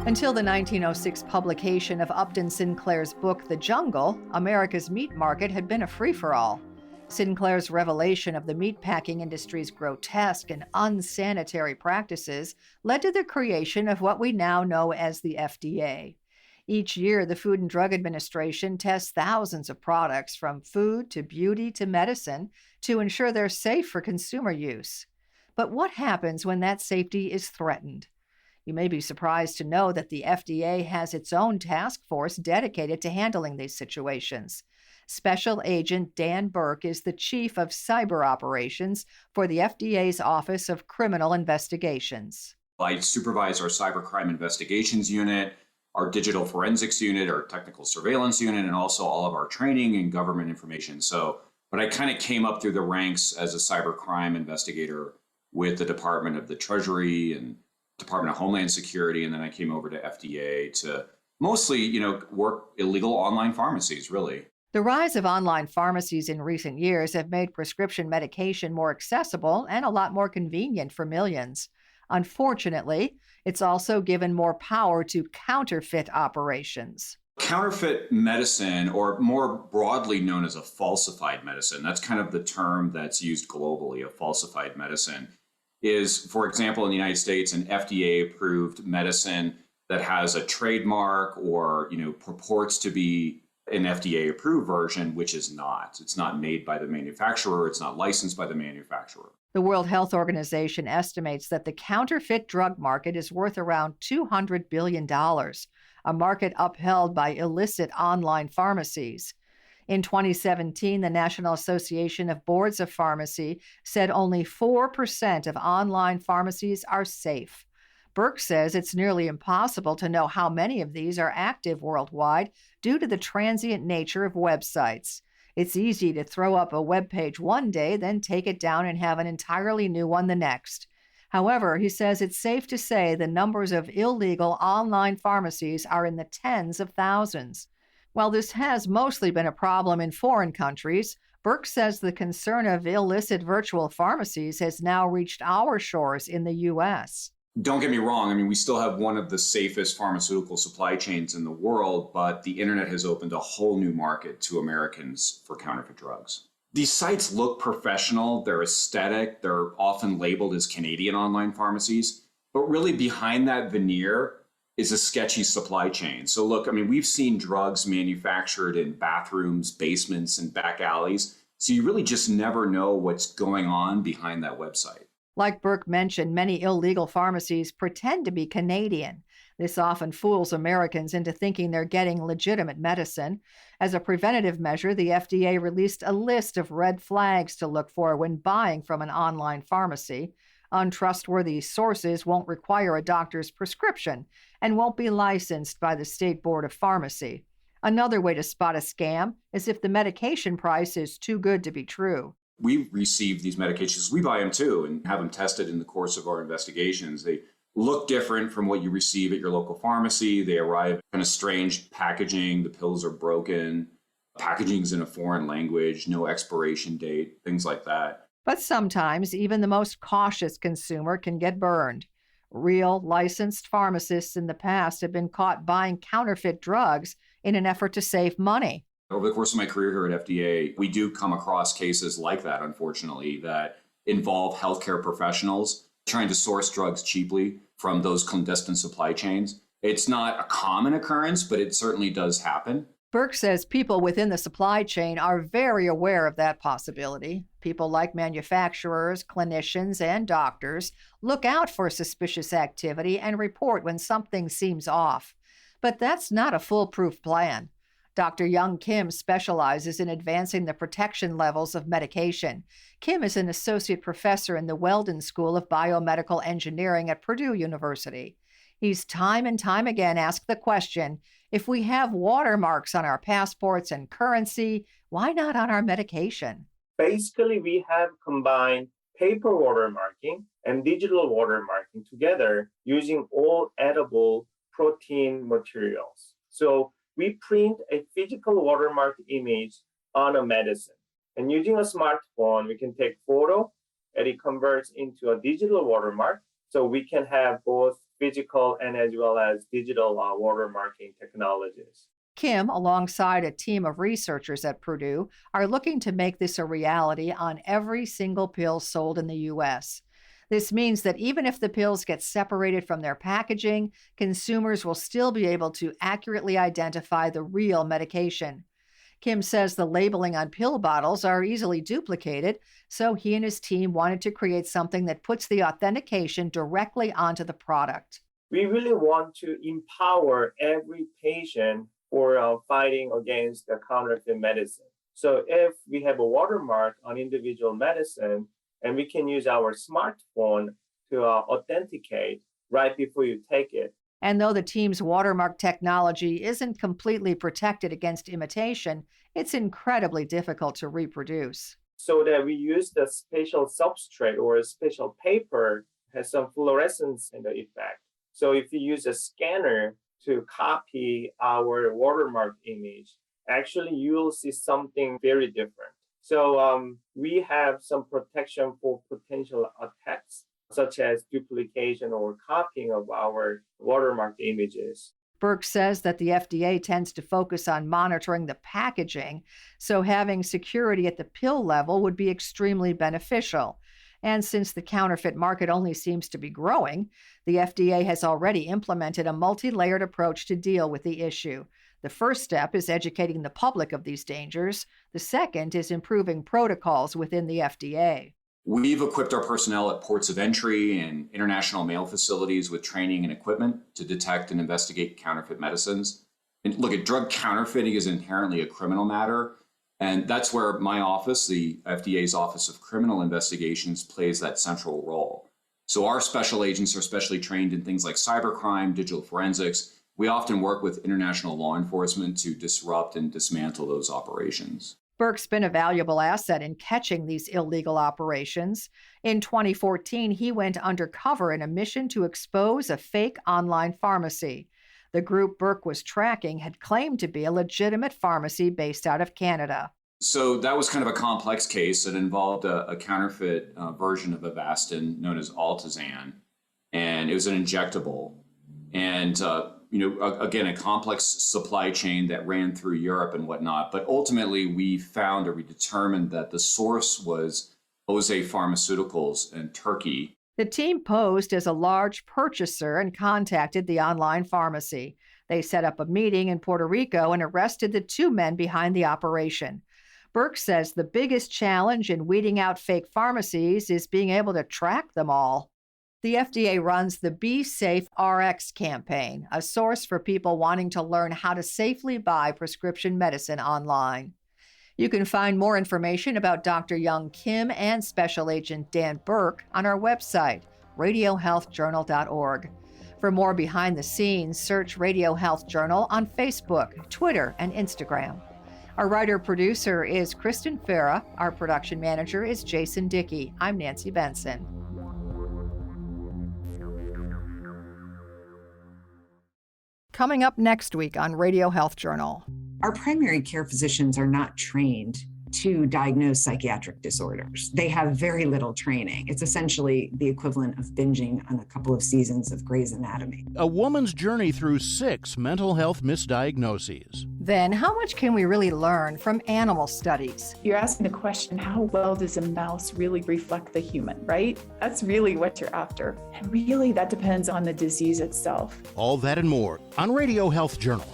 Until the 1906 publication of Upton Sinclair's book, The Jungle, America's meat market had been a free-for-all. Sinclair's revelation of the meatpacking industry's grotesque and unsanitary practices led to the creation of what we now know as the FDA. Each year, the Food and Drug Administration tests thousands of products, from food to beauty to medicine, to ensure they're safe for consumer use. But what happens when that safety is threatened? You may be surprised to know that the FDA has its own task force dedicated to handling these situations. Special Agent Dan Burke is the Chief of Cyber Operations for the FDA's Office of Criminal Investigations. I supervise our cybercrime investigations unit, our digital forensics unit, our technical surveillance unit, and also all of our training and government information. But I kind of came up through the ranks as a cybercrime investigator with the Department of the Treasury and Department of Homeland Security, and then I came over to FDA to mostly, work illegal online pharmacies, really. The rise of online pharmacies in recent years have made prescription medication more accessible and a lot more convenient for millions. Unfortunately, it's also given more power to counterfeit operations. Counterfeit medicine, or more broadly known as a falsified medicine, that's kind of the term that's used globally, a falsified medicine, is, for example, in the United States, an FDA-approved medicine that has a trademark or, purports to be an FDA-approved version, which is not. It's not made by the manufacturer. It's not licensed by the manufacturer. The World Health Organization estimates that the counterfeit drug market is worth around $200 billion, a market upheld by illicit online pharmacies. In 2017, the National Association of Boards of Pharmacy said only 4% of online pharmacies are safe. Burke says it's nearly impossible to know how many of these are active worldwide due to the transient nature of websites. It's easy to throw up a web page one day, then take it down and have an entirely new one the next. However, he says it's safe to say the numbers of illegal online pharmacies are in the tens of thousands. While this has mostly been a problem in foreign countries, Burke says the concern of illicit virtual pharmacies has now reached our shores in the U.S. Don't get me wrong. We still have one of the safest pharmaceutical supply chains in the world, but the internet has opened a whole new market to Americans for counterfeit drugs. These sites look professional, they're aesthetic, they're often labeled as Canadian online pharmacies, but really behind that veneer is a sketchy supply chain. So look, we've seen drugs manufactured in bathrooms, basements, and back alleys, so you really just never know what's going on behind that website. Like Burke mentioned, many illegal pharmacies pretend to be Canadian. This often fools Americans into thinking they're getting legitimate medicine. As a preventative measure, the FDA released a list of red flags to look for when buying from an online pharmacy. Untrustworthy sources won't require a doctor's prescription and won't be licensed by the State Board of Pharmacy. Another way to spot a scam is if the medication price is too good to be true. We receive these medications, we buy them too, and have them tested in the course of our investigations. They look different from what you receive at your local pharmacy. They arrive in a strange packaging. The pills are broken. Packaging's in a foreign language, no expiration date, things like that. But sometimes even the most cautious consumer can get burned. Real licensed pharmacists in the past have been caught buying counterfeit drugs in an effort to save money. Over the course of my career here at FDA, we do come across cases like that, unfortunately, that involve healthcare professionals trying to source drugs cheaply from those clandestine supply chains. It's not a common occurrence, but it certainly does happen. Burke says people within the supply chain are very aware of that possibility. People like manufacturers, clinicians, and doctors look out for suspicious activity and report when something seems off. But that's not a foolproof plan. Dr. Young Kim specializes in advancing the protection levels of medication. Kim is an associate professor in the Weldon School of Biomedical Engineering at Purdue University. He's time and time again asked the question, if we have watermarks on our passports and currency, why not on our medication? Basically, we have combined paper watermarking and digital watermarking together using all edible protein materials. So we print a physical watermark image on a medicine. And using a smartphone, we can take photo and it converts into a digital watermark. So we can have both physical and as well as digital watermarking technologies. Kim, alongside a team of researchers at Purdue, are looking to make this a reality on every single pill sold in the U.S. This means that even if the pills get separated from their packaging, consumers will still be able to accurately identify the real medication. Kim says the labeling on pill bottles are easily duplicated, so he and his team wanted to create something that puts the authentication directly onto the product. We really want to empower every patient for fighting against the counterfeit medicine. So if we have a watermark on individual medicine, and we can use our smartphone to authenticate right before you take it. And though the team's watermark technology isn't completely protected against imitation, it's incredibly difficult to reproduce. So that we use the special substrate or a special paper has some fluorescence in the effect. So if you use a scanner to copy our watermark image, actually you will see something very different. So we have some protection for potential attacks, such as duplication or copying of our watermarked images. Burke says that the FDA tends to focus on monitoring the packaging, so having security at the pill level would be extremely beneficial. And since the counterfeit market only seems to be growing, the FDA has already implemented a multi-layered approach to deal with the issue. The first step is educating the public of these dangers. The second is improving protocols within the FDA. We've equipped our personnel at ports of entry and international mail facilities with training and equipment to detect and investigate counterfeit medicines. And look, drug counterfeiting is inherently a criminal matter. And that's where my office, the FDA's Office of Criminal Investigations, plays that central role. So our special agents are specially trained in things like cybercrime, digital forensics. We often work with international law enforcement to disrupt and dismantle those operations. Burke's been a valuable asset in catching these illegal operations. In 2014, he went undercover in a mission to expose a fake online pharmacy. The group Burke was tracking had claimed to be a legitimate pharmacy based out of Canada. So that was kind of a complex case that involved a counterfeit version of Avastin known as Altazan, and it was an injectable. And again, a complex supply chain that ran through Europe and whatnot. But ultimately, we determined that the source was Oze Pharmaceuticals in Turkey. The team posed as a large purchaser and contacted the online pharmacy. They set up a meeting in Puerto Rico and arrested the two men behind the operation. Burke says the biggest challenge in weeding out fake pharmacies is being able to track them all. The FDA runs the Be Safe RX campaign, a source for people wanting to learn how to safely buy prescription medicine online. You can find more information about Dr. Young Kim and Special Agent Dan Burke on our website, radiohealthjournal.org. For more behind the scenes, search Radio Health Journal on Facebook, Twitter, and Instagram. Our writer-producer is Kristen Farah. Our production manager is Jason Dickey. I'm Nancy Benson. Coming up next week on Radio Health Journal. Our primary care physicians are not trained to diagnose psychiatric disorders. They have very little training. It's essentially the equivalent of binging on a couple of seasons of Grey's Anatomy. A woman's journey through 6 mental health misdiagnoses. Then, how much can we really learn from animal studies? You're asking the question, how well does a mouse really reflect the human, right? That's really what you're after. And really, that depends on the disease itself. All that and more on Radio Health Journal.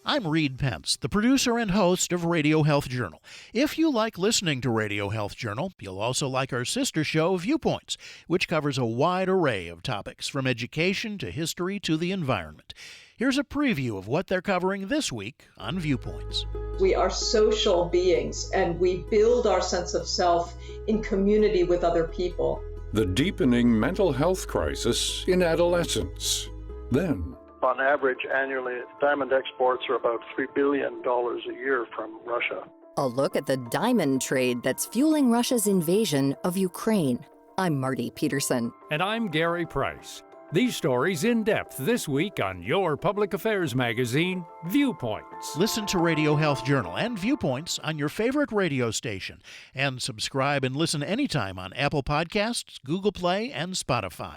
I'm Reed Pence, the producer and host of Radio Health Journal. If you like listening to Radio Health Journal, you'll also like our sister show, Viewpoints, which covers a wide array of topics from education to history to the environment. Here's a preview of what they're covering this week on Viewpoints. We are social beings, and we build our sense of self in community with other people. The deepening mental health crisis in adolescence. Then, on average, annually, diamond exports are about $3 billion a year from Russia. A look at the diamond trade that's fueling Russia's invasion of Ukraine. I'm Marty Peterson. And I'm Gary Price. These stories in depth this week on your public affairs magazine, Viewpoints. Listen to Radio Health Journal and Viewpoints on your favorite radio station. And subscribe and listen anytime on Apple Podcasts, Google Play, and Spotify.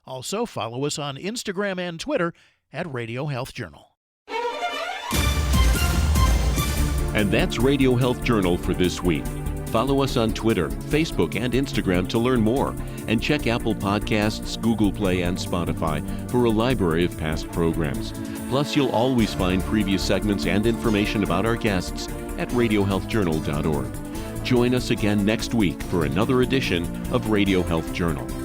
Also, follow us on Instagram and Twitter at Radio Health Journal. And that's Radio Health Journal for this week. Follow us on Twitter, Facebook, and Instagram to learn more. And check Apple Podcasts, Google Play, and Spotify for a library of past programs. Plus, you'll always find previous segments and information about our guests at radiohealthjournal.org. Join us again next week for another edition of Radio Health Journal.